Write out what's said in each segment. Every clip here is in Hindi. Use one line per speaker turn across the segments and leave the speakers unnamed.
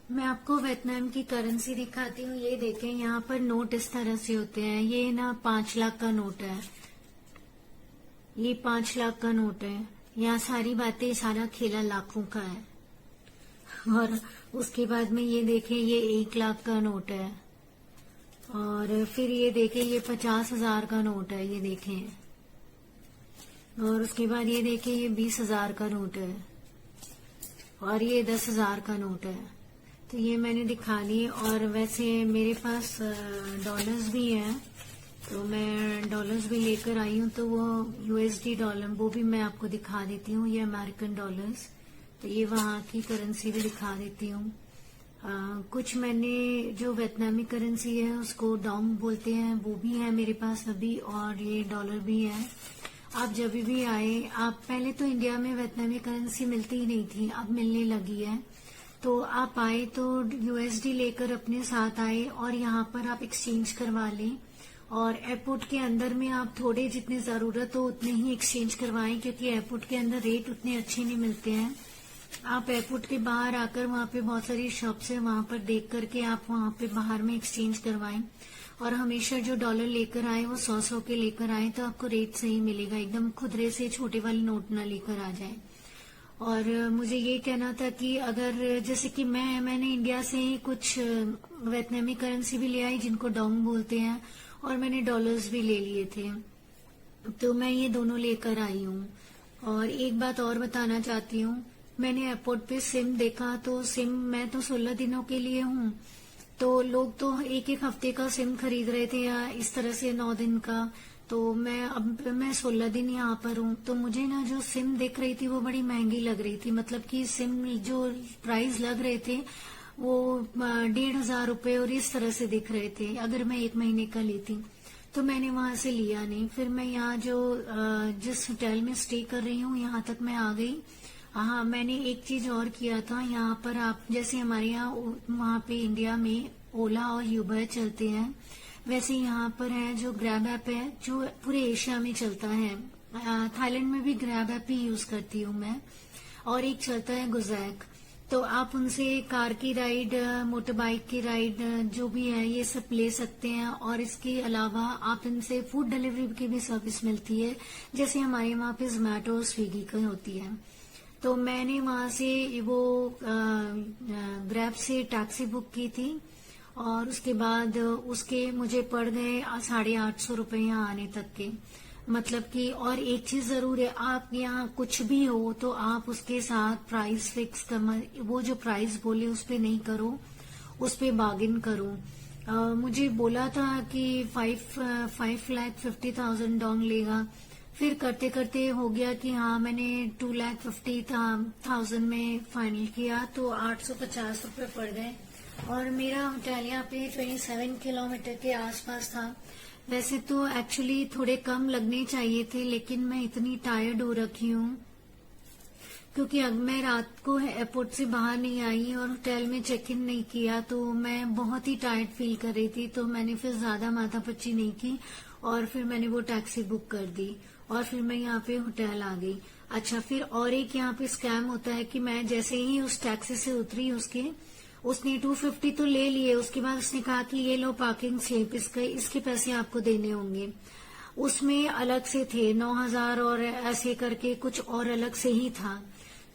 मैं आपको वियतनाम की करेंसी दिखाती हूँ। ये देखें, यहाँ पर नोट इस तरह से होते हैं। ये ना 5 लाख का नोट है। ये 5 लाख का नोट है। यहाँ सारी बातें, सारा खेला लाखों का है। और उसके बाद में ये देखें, ये 1 लाख का नोट है। और फिर ये देखें, ये 50,000 का नोट है। ये देखें। और उसके बाद ये देखें, ये 20,000 का नोट है। और ये 10,000 का नोट है। तो ये मैंने दिखा दी। और वैसे मेरे पास डॉलर्स भी हैं, तो मैं डॉलर्स भी लेकर आई हूँ। तो वो यूएसडी डॉलर, वो भी मैं आपको दिखा देती हूँ। ये अमेरिकन डॉलर्स, तो ये वहाँ की करेंसी भी दिखा देती हूँ। कुछ मैंने जो वियतनामी करेंसी है उसको डोंग बोलते हैं, वो भी है मेरे पास अभी। और ये डॉलर भी है। आप जब भी आए, आप पहले तो इंडिया में वियतनामी करेंसी मिलती ही नहीं थी, अब मिलने लगी है। तो आप आए तो यूएसडी लेकर अपने साथ आए और यहाँ पर आप एक्सचेंज करवा लें। और एयरपोर्ट के अंदर में आप थोड़े जितने जरूरत हो उतने ही एक्सचेंज करवाएं, क्योंकि एयरपोर्ट के अंदर रेट उतने अच्छे नहीं मिलते हैं। आप एयरपोर्ट के बाहर आकर, वहाँ पे बहुत सारी शॉप्स है, वहाँ पर देख करके आप वहाँ पे बाहर में एक्सचेंज करवाएं। और हमेशा जो डॉलर लेकर आए वो 100-100 के लेकर आए, तो आपको रेट सही मिलेगा। एकदम खुदरे से छोटे वाले नोट ना लेकर आ जाए। और मुझे ये कहना था कि अगर जैसे कि मैंने इंडिया से ही कुछ वियतनामी करेंसी भी ले आई जिनको डोंग बोलते हैं, और मैंने डॉलर्स भी ले लिए थे। तो मैं ये दोनों लेकर आई हूँ। और एक बात और बताना चाहती हूँ, मैंने एयरपोर्ट पे सिम देखा, तो सिम मैं तो 16 दिनों के लिए हूँ, तो लोग तो एक एक हफ्ते का सिम खरीद रहे थे, या इस तरह से 9 दिन का। तो मैं 16 दिन यहाँ पर हूँ, तो मुझे ना जो सिम दिख रही थी वो बड़ी महंगी लग रही थी। मतलब कि सिम जो प्राइस लग रहे थे वो 1,500 रुपए और इस तरह से दिख रहे थे अगर मैं 1 महीने का लेती। तो मैंने वहां से लिया नहीं। फिर मैं यहाँ जो जिस होटल में स्टे कर रही हूँ, यहाँ तक मैं आ गई। हाँ, मैंने एक चीज और किया था। यहाँ पर आप जैसे हमारे यहाँ वहाँ पे इंडिया में ओला और यूबर चलते हैं, वैसे यहाँ पर है जो ग्रैब ऐप है, जो पूरे एशिया में चलता है। थाईलैंड में भी ग्रैब ऐप ही यूज करती हूँ मैं। और एक चलता है गुजैक। तो आप उनसे कार की राइड, मोटर बाइक की राइड, जो भी है ये सब ले सकते हैं। और इसके अलावा आप इनसे फूड डिलीवरी की भी सर्विस मिलती है, जैसे हमारे वहाँ पे जोमैटो और स्विगी की होती है। तो मैंने वहां से वो ग्रैब से टैक्सी बुक की थी, और उसके बाद उसके मुझे पड़ गए 850 रुपए यहाँ आने तक के। मतलब कि, और एक चीज जरूर है, आप यहाँ कुछ भी हो तो आप उसके साथ प्राइस फिक्स कर, वो जो प्राइस बोले उस पे नहीं करो, उस पे बार्गिन करो। मुझे बोला था कि 5,50,000 डोंग लेगा। फिर करते करते हो गया कि हाँ, मैंने 2,50,000 में फाइनल किया, तो 850 रुपए पड़ गए। और मेरा होटल यहाँ पे 27 किलोमीटर के आसपास था। वैसे तो एक्चुअली थोड़े कम लगने चाहिए थे, लेकिन मैं इतनी टायर्ड हो रखी हूँ, क्योंकि अब मैं रात को एयरपोर्ट से बाहर नहीं आई और होटल में चेक इन नहीं किया, तो मैं बहुत ही टायर्ड फील कर रही थी। तो मैंने फिर ज्यादा माथापच्ची नहीं की, और फिर मैंने वो टैक्सी बुक कर दी, और फिर मैं यहाँ पे होटल आ गई। अच्छा, फिर और एक यहाँ पे स्कैम होता है कि मैं जैसे ही उस टैक्सी से उतरी, उसने 250 तो ले लिए। उसके बाद उसने कहा कि ये लो पार्किंग स्लिप, इसके पैसे आपको देने होंगे। उसमें अलग से थे 9,000, और ऐसे करके कुछ और अलग से ही था।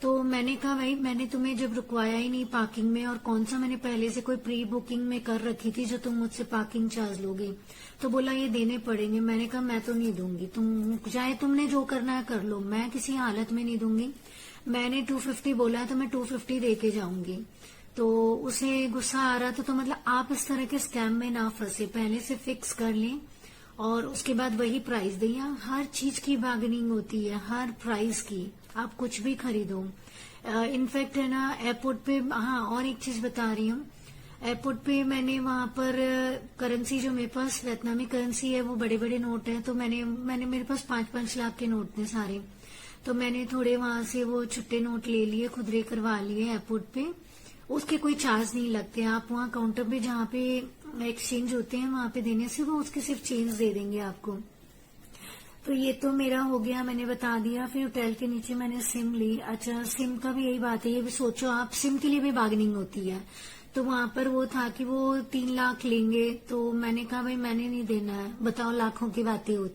तो मैंने कहा, भाई मैंने तुम्हें जब रुकवाया ही नहीं पार्किंग में, और कौन सा मैंने पहले से कोई प्री बुकिंग में कर रखी थी जो तुम मुझसे पार्किंग चार्ज लोगे। तो बोला ये देने पड़ेंगे। मैंने कहा मैं तो नहीं दूंगी, तुम चाहे तुमने जो करना है कर लो, मैं किसी हालत में नहीं दूंगी। मैंने 250 बोला तो मैं 250 दे के जाऊंगी। तो उसे गुस्सा आ रहा था। तो मतलब आप इस तरह के स्कैम में ना फंसे, पहले से फिक्स कर लें और उसके बाद वही प्राइस दें। हर चीज की बार्गेनिंग होती है, हर प्राइस की, आप कुछ भी खरीदो। इनफैक्ट है ना, एयरपोर्ट पे, हाँ और एक चीज बता रही हूँ, एयरपोर्ट पे मैंने वहां पर करेंसी, जो मेरे पास वियतनामी करेंसी है वो बड़े बड़े नोट है, तो मैंने मेरे पास 5-5 लाख के नोट थे सारे। तो मैंने थोड़े वहां से वो छुट्टे नोट ले लिए, खुदरे करवा लिए एयरपोर्ट पे। उसके कोई चार्ज नहीं लगते। आप वहाँ काउंटर पे जहाँ पे एक्सचेंज होते हैं वहां पे देने से वो उसके सिर्फ चेंज दे देंगे आपको। तो ये तो मेरा हो गया, मैंने बता दिया। फिर होटल के नीचे मैंने सिम ली। अच्छा, सिम का भी यही बात है, ये भी सोचो आप, सिम के लिए भी बार्गेनिंग होती है। तो वहां पर वो था कि वो 3 लाख लेंगे, तो मैंने कहा भाई मैंने नहीं देना है, बताओ लाखों की बातें होती